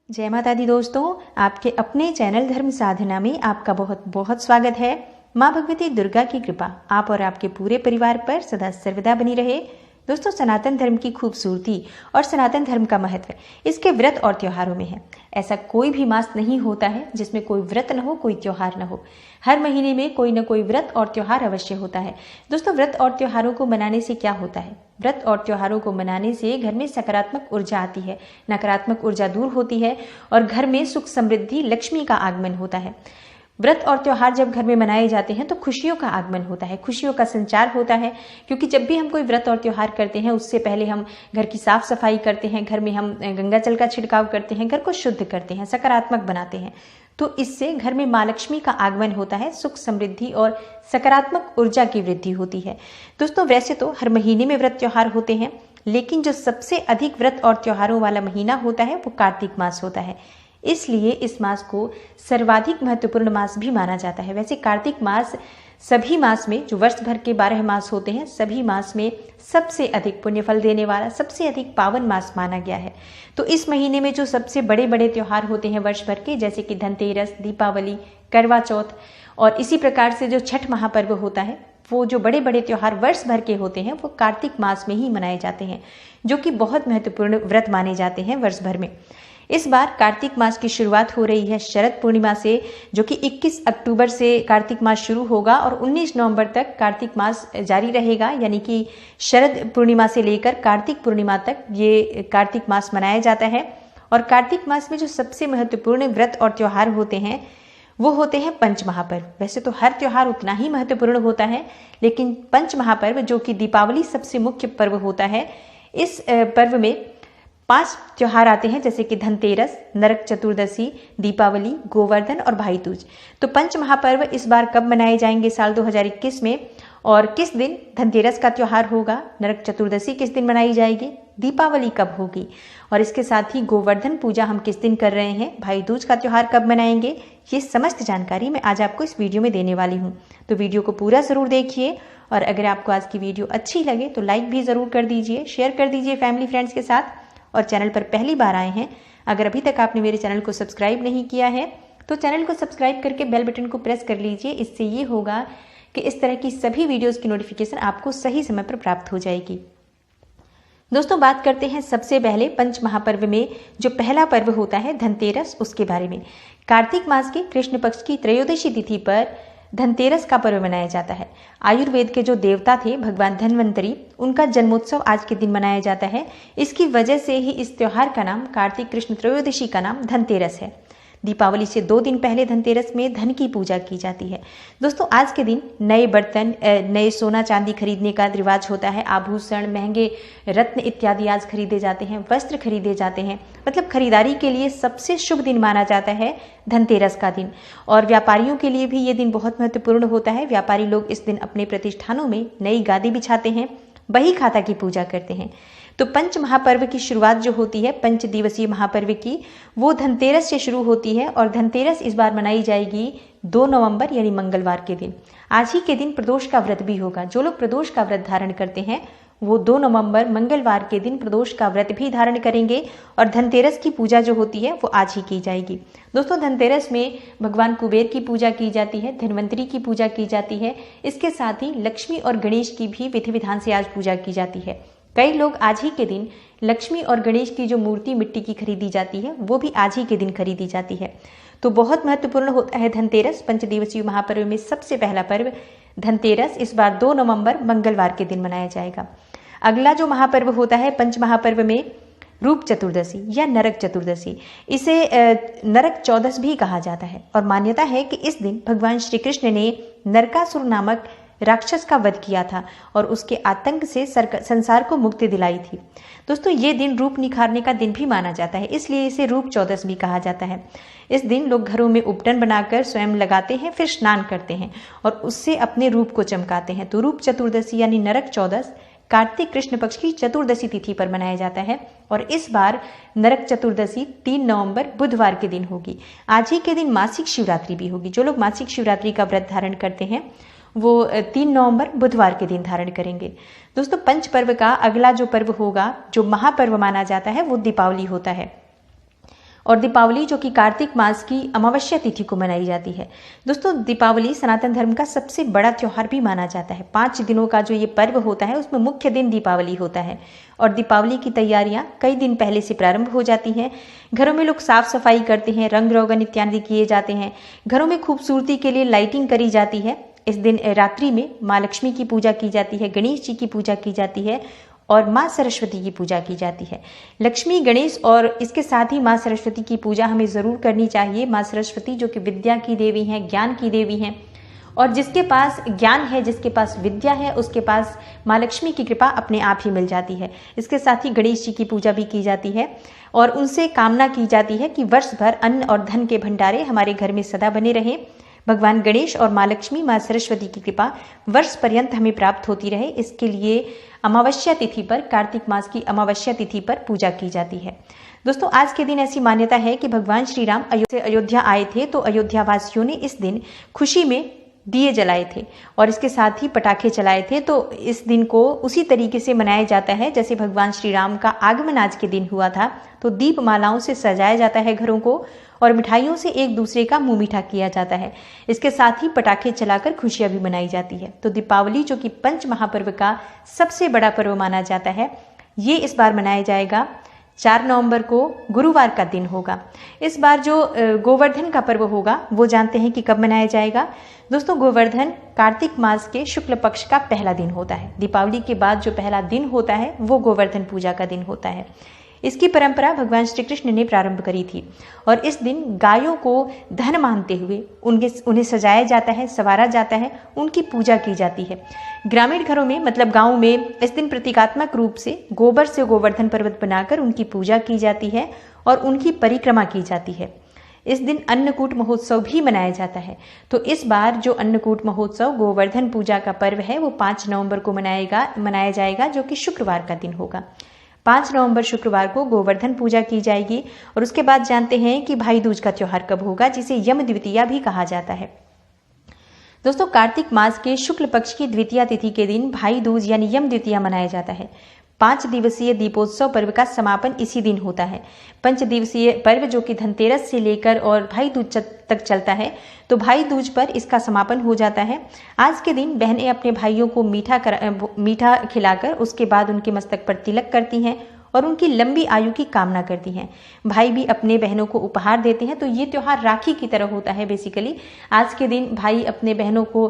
जय माता दी दोस्तों, आपके अपने चैनल धर्म साधना में आपका बहुत बहुत स्वागत है। माँ भगवती दुर्गा की कृपा आप और आपके पूरे परिवार पर सदा सर्वदा बनी रहे। दोस्तों, सनातन धर्म की खूबसूरती और सनातन धर्म का महत्व इसके व्रत और त्योहारों में है। ऐसा कोई भी मास नहीं होता है जिसमें कोई व्रत न हो, कोई त्योहार न हो। हर महीने में कोई न कोई व्रत और त्योहार अवश्य होता है। दोस्तों, व्रत और त्योहारों को मनाने से क्या होता है? व्रत और त्योहारों को मनाने से घर में सकारात्मक ऊर्जा आती है, नकारात्मक ऊर्जा दूर होती है और घर में सुख समृद्धि लक्ष्मी का आगमन होता है। व्रत और त्योहार जब घर में मनाए जाते हैं तो खुशियों का आगमन होता है, खुशियों का संचार होता है। क्योंकि जब भी हम कोई व्रत और त्योहार करते हैं उससे पहले हम घर की साफ सफाई करते हैं, घर में हम गंगा जल का छिड़काव करते हैं, घर को शुद्ध करते हैं, सकारात्मक बनाते हैं। तो इससे घर में माँ लक्ष्मी का आगमन होता है, सुख समृद्धि और सकारात्मक ऊर्जा की वृद्धि होती है। दोस्तों, वैसे तो हर महीने में व्रत त्योहार होते हैं, लेकिन जो सबसे अधिक व्रत और त्योहारों वाला महीना होता है वो कार्तिक मास होता है। इसलिए इस मास को सर्वाधिक महत्वपूर्ण मास भी माना जाता है। वैसे कार्तिक मास सभी मास में, जो वर्ष भर के 12 मास होते हैं, सभी मास में सबसे अधिक पुण्यफल देने वाला, सबसे अधिक पावन मास माना गया है। तो इस महीने में जो सबसे बड़े बड़े त्योहार होते हैं वर्ष भर के, जैसे कि धनतेरस, दीपावली, करवा चौथ और इसी प्रकार से जो छठ महापर्व होता है, वो जो बड़े बड़े त्योहार वर्ष भर के होते हैं वो कार्तिक मास में ही मनाए जाते हैं, जो कि बहुत महत्वपूर्ण व्रत माने जाते हैं वर्ष भर में। इस बार कार्तिक मास की शुरुआत हो रही है शरद पूर्णिमा से, जो कि 21 अक्टूबर से कार्तिक मास शुरू होगा और 19 नवंबर तक कार्तिक मास जारी रहेगा। यानी कि शरद पूर्णिमा से लेकर कार्तिक पूर्णिमा तक ये कार्तिक मास मनाया जाता है। और कार्तिक मास में जो सबसे महत्वपूर्ण व्रत और त्योहार होते हैं वो होते हैं पंच महापर्व। वैसे तो हर त्योहार उतना ही महत्वपूर्ण होता है, लेकिन पंच महापर्व, जो कि दीपावली सबसे मुख्य पर्व होता है, इस पर्व में 5 त्योहार आते हैं, जैसे कि धनतेरस, नरक चतुर्दशी, दीपावली, गोवर्धन और भाई दूज। तो पंच महापर्व इस बार कब मनाए जाएंगे साल 2021 में, और किस दिन धनतेरस का त्योहार होगा, नरक चतुर्दशी किस दिन मनाई जाएगी, दीपावली कब होगी, और इसके साथ ही गोवर्धन पूजा हम किस दिन कर रहे हैं, भाई दूज का त्योहार कब मनाएंगे, ये समस्त जानकारी मैं आज आपको इस वीडियो में देने वाली हूँ। तो वीडियो को पूरा ज़रूर देखिए, और अगर आपको आज की वीडियो अच्छी लगे तो लाइक भी ज़रूर कर दीजिए, शेयर कर दीजिए फैमिली फ्रेंड्स के साथ। और चैनल पर पहली बार आए हैं, अगर अभी तक आपने मेरे चैनल को सब्सक्राइब नहीं किया है तो चैनल को सब्सक्राइब करके बेल बटन को प्रेस कर लीजिए। इससे ये होगा कि इस तरह की सभी वीडियोस की नोटिफिकेशन आपको सही समय पर प्राप्त हो जाएगी। दोस्तों, बात करते हैं सबसे पहले पंच महापर्व में जो पहला पर्व होता है धनतेरस, उसके बारे में। कार्तिक मास के कृष्ण पक्ष की त्रयोदशी तिथि पर धनतेरस का पर्व मनाया जाता है। आयुर्वेद के जो देवता थे भगवान धन्वंतरी, उनका जन्मोत्सव आज के दिन मनाया जाता है। इसकी वजह से ही इस त्योहार का नाम, कार्तिक कृष्ण त्रयोदशी का नाम धनतेरस है। दीपावली से 2 दिन पहले धनतेरस में धन की पूजा की जाती है। दोस्तों, आज के दिन नए बर्तन, नए सोना चांदी खरीदने का रिवाज होता है। आभूषण, महंगे रत्न इत्यादि आज खरीदे जाते हैं, वस्त्र खरीदे जाते हैं। मतलब खरीदारी के लिए सबसे शुभ दिन माना जाता है धनतेरस का दिन। और व्यापारियों के लिए भी ये दिन बहुत महत्वपूर्ण होता है। व्यापारी लोग इस दिन अपने प्रतिष्ठानों में नई गादी बिछाते हैं, बही खाता की पूजा करते हैं। तो पंच महापर्व की शुरुआत जो होती है पंच दिवसीय महापर्व की, वो धनतेरस से शुरू होती है और धनतेरस इस बार मनाई जाएगी 2 नवंबर यानी मंगलवार के दिन। आज ही के दिन प्रदोष का व्रत भी होगा। जो लोग प्रदोष का व्रत धारण करते हैं वो 2 नवंबर मंगलवार के दिन प्रदोष का व्रत भी धारण करेंगे और धनतेरस की पूजा जो होती है वो आज ही की जाएगी। दोस्तों, धनतेरस में भगवान कुबेर की पूजा की जाती है, धन्वंतरी की पूजा की जाती है। इसके साथ ही लक्ष्मी और गणेश की भी विधि विधान से आज पूजा की जाती है। कई लोग आज ही के दिन लक्ष्मी और गणेश की जो मूर्ति मिट्टी की खरीदी जाती है वो भी आज ही के दिन खरीदी जाती है। तो बहुत महत्वपूर्ण होता है धनतेरस। पंचदिवसीय महापर्व में सबसे पहला पर्व धनतेरस इस बार 2 नवंबर मंगलवार के दिन मनाया जाएगा। अगला जो महापर्व होता है पंच महापर्व में रूप चतुर्दशी या नरक चतुर्दशी, इसे नरक चौदस भी कहा जाता है। और मान्यता है कि इस दिन भगवान श्री कृष्ण ने नरकासुर नामक राक्षस का वध किया था और उसके आतंक से संसार को मुक्ति दिलाई थी। दोस्तों, ये दिन रूप निखारने का दिन भी माना जाता है, इसलिए इसे रूप चौदस भी कहा जाता है। इस दिन लोग घरों में उपटन बनाकर स्वयं लगाते हैं, फिर स्नान करते हैं और उससे अपने रूप को चमकाते हैं। तो रूप चतुर्दशी यानी नरक चौदस कार्तिक कृष्ण पक्ष की चतुर्दशी तिथि पर मनाया जाता है और इस बार नरक चतुर्दशी 3 नवंबर बुधवार के दिन होगी। आज ही के दिन मासिक शिवरात्रि भी होगी। जो लोग मासिक शिवरात्रि का व्रत धारण करते हैं वो 3 नवंबर बुधवार के दिन धारण करेंगे। दोस्तों, पंच पर्व का अगला जो पर्व होगा, जो महापर्व माना जाता है, वो दीपावली होता है। और दीपावली जो कि कार्तिक मास की अमावस्या तिथि को मनाई जाती है। दोस्तों, दीपावली सनातन धर्म का सबसे बड़ा त्योहार भी माना जाता है। 5 दिनों का जो ये पर्व होता है उसमें मुख्य दिन दीपावली होता है और दीपावली की तैयारियां कई दिन पहले से प्रारंभ हो जाती हैं। घरों में लोग साफ सफाई करते हैं, रंग रोगन इत्यादि किए जाते हैं। घरों में खूबसूरती के लिए लाइटिंग करी जाती है। इस दिन रात्रि में माँ लक्ष्मी की पूजा की जाती है, गणेश जी की पूजा की जाती है और माँ सरस्वती की पूजा की जाती है। लक्ष्मी, गणेश और इसके साथ ही माँ सरस्वती की पूजा हमें ज़रूर करनी चाहिए। माँ सरस्वती जो कि विद्या की देवी हैं, ज्ञान की देवी हैं, और जिसके पास ज्ञान है, जिसके पास विद्या है, उसके पास माँ लक्ष्मी की कृपा अपने आप ही मिल जाती है। इसके साथ ही गणेश जी की पूजा भी की जाती है और उनसे कामना की जाती है कि वर्ष भर अन्न और धन के भंडारे हमारे घर में सदा बने रहें। भगवान गणेश और माँ लक्ष्मी, माँ सरस्वती की कृपा वर्ष पर्यंत हमें प्राप्त होती रहे। इसके लिए अमावस्या तिथि पर, कार्तिक मास की अमावस्या तिथि पर पूजा की जाती है। दोस्तों, आज के दिन ऐसी मान्यता है कि भगवान श्री राम अयोध्या आए थे तो अयोध्या वासियों ने इस दिन खुशी में दिए जलाए थे और इसके साथ ही पटाखे चलाए थे। तो इस दिन को उसी तरीके से मनाया जाता है जैसे भगवान श्री राम का आगमन आज के दिन हुआ था। तो दीप मालाओं से सजाया जाता है घरों को और मिठाइयों से एक दूसरे का मुंह मीठा किया जाता है। इसके साथ ही पटाखे चलाकर खुशियां भी मनाई जाती है। तो दीपावली जो कि पंच महापर्व का सबसे बड़ा पर्व माना जाता है, ये इस बार मनाया जाएगा 4 नवंबर को, गुरुवार का दिन होगा। इस बार जो गोवर्धन का पर्व होगा वो जानते हैं कि कब मनाया जाएगा। दोस्तों, गोवर्धन कार्तिक मास के शुक्ल पक्ष का पहला दिन होता है। दीपावली के बाद जो पहला दिन होता है वो गोवर्धन पूजा का दिन होता है। इसकी परंपरा भगवान श्री कृष्ण ने प्रारंभ करी थी और इस दिन गायों को धन मानते हुए उन्हें सजाया जाता है, संवारा जाता है, उनकी पूजा की जाती है। ग्रामीण घरों में, मतलब गाँव में, इस दिन प्रतीकात्मक रूप से गोबर से गोवर्धन पर्वत बनाकर उनकी पूजा की जाती है और उनकी परिक्रमा की जाती है। इस दिन अन्नकूट महोत्सव भी मनाया जाता है। तो इस बार जो अन्नकूट महोत्सव गोवर्धन पूजा का पर्व है वो 5 नवंबर को मनाया जाएगा, जो कि शुक्रवार का दिन होगा। 5 नवंबर शुक्रवार को गोवर्धन पूजा की जाएगी और उसके बाद जानते हैं कि भाई दूज का त्योहार कब होगा, जिसे यम द्वितीया भी कहा जाता है। दोस्तों, कार्तिक मास के शुक्ल पक्ष की द्वितीया तिथि के दिन भाई दूज यानी यम द्वितीया मनाया जाता है। 5 दिवसीय दीपोत्सव पर्व का समापन इसी दिन होता है। 5 दिवसीय पर्व जो कि धनतेरस से लेकर और भाई दूज तक चलता है, तो भाई दूज पर इसका समापन हो जाता है। आज के दिन बहनें अपने भाइयों को मीठा खिलाकर उसके बाद उनके मस्तक पर तिलक करती हैं और उनकी लंबी आयु की कामना करती हैं। भाई भी अपने बहनों को उपहार देते हैं। तो ये त्योहार राखी की तरह होता है बेसिकली। आज के दिन भाई अपने बहनों को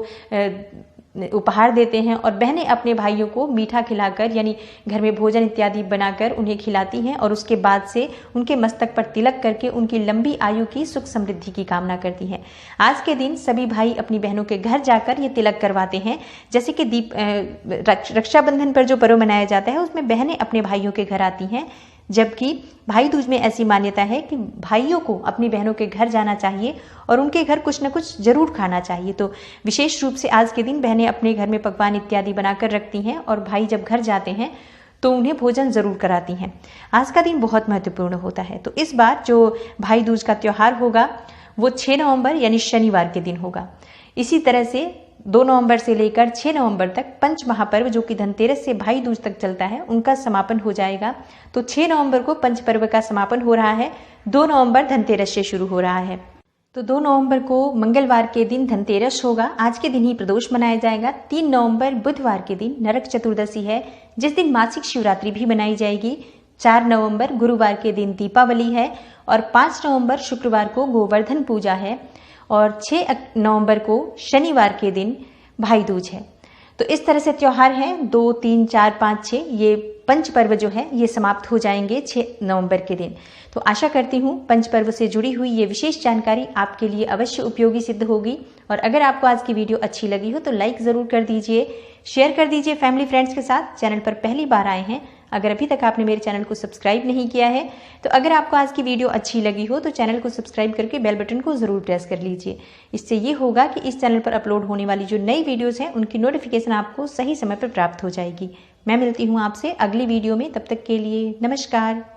उपहार देते हैं और बहनें अपने भाइयों को मीठा खिलाकर, यानी घर में भोजन इत्यादि बनाकर उन्हें खिलाती हैं और उसके बाद से उनके मस्तक पर तिलक करके उनकी लंबी आयु की, सुख समृद्धि की कामना करती हैं। आज के दिन सभी भाई अपनी बहनों के घर जाकर ये तिलक करवाते हैं। जैसे कि रक्षाबंधन पर जो पर्व मनाया जाता है उसमें बहनें अपने भाइयों के घर आती हैं, जबकि भाई दूज में ऐसी मान्यता है कि भाइयों को अपनी बहनों के घर जाना चाहिए और उनके घर कुछ न कुछ जरूर खाना चाहिए। तो विशेष रूप से आज के दिन बहनें अपने घर में पकवान इत्यादि बनाकर रखती हैं और भाई जब घर जाते हैं तो उन्हें भोजन जरूर कराती हैं। आज का दिन बहुत महत्वपूर्ण होता है। तो इस बार जो भाई दूज का त्योहार होगा वो 6 नवंबर यानी शनिवार के दिन होगा। इसी तरह से 2 नवंबर से लेकर 6 नवंबर तक पंच महापर्व जो कि धनतेरस से भाई दूज तक चलता है, उनका समापन हो जाएगा। तो 6 नवंबर को पंच पर्व का समापन हो रहा है, 2 नवंबर धनतेरस से शुरू हो रहा है। तो 2 नवंबर को मंगलवार के दिन धनतेरस होगा, आज के दिन ही प्रदोष मनाया जाएगा। 3 नवंबर बुधवार के दिन नरक चतुर्दशी है, जिस दिन मासिक शिवरात्रि भी मनाई जाएगी। 4 नवंबर गुरुवार के दिन दीपावली है और 5 नवंबर शुक्रवार को गोवर्धन पूजा है और 6 नवंबर को शनिवार के दिन भाई दूज है। तो इस तरह से त्योहार हैं 2, 3, 4, 5, 6 ये पंच पर्व जो है ये समाप्त हो जाएंगे 6 नवंबर के दिन। तो आशा करती हूँ पंच पर्व से जुड़ी हुई ये विशेष जानकारी आपके लिए अवश्य उपयोगी सिद्ध होगी। और अगर आपको आज की वीडियो अच्छी लगी हो तो लाइक ज़रूर कर दीजिए, शेयर कर दीजिए फैमिली फ्रेंड्स के साथ। चैनल पर पहली बार आए हैं, अगर अभी तक आपने मेरे चैनल को सब्सक्राइब नहीं किया है तो अगर आपको आज की वीडियो अच्छी लगी हो तो चैनल को सब्सक्राइब करके बेल बटन को ज़रूर प्रेस कर लीजिए। इससे ये होगा कि इस चैनल पर अपलोड होने वाली जो नई वीडियोस हैं उनकी नोटिफिकेशन आपको सही समय पर प्राप्त हो जाएगी। मैं मिलती हूँ आपसे अगली वीडियो में, तब तक के लिए नमस्कार।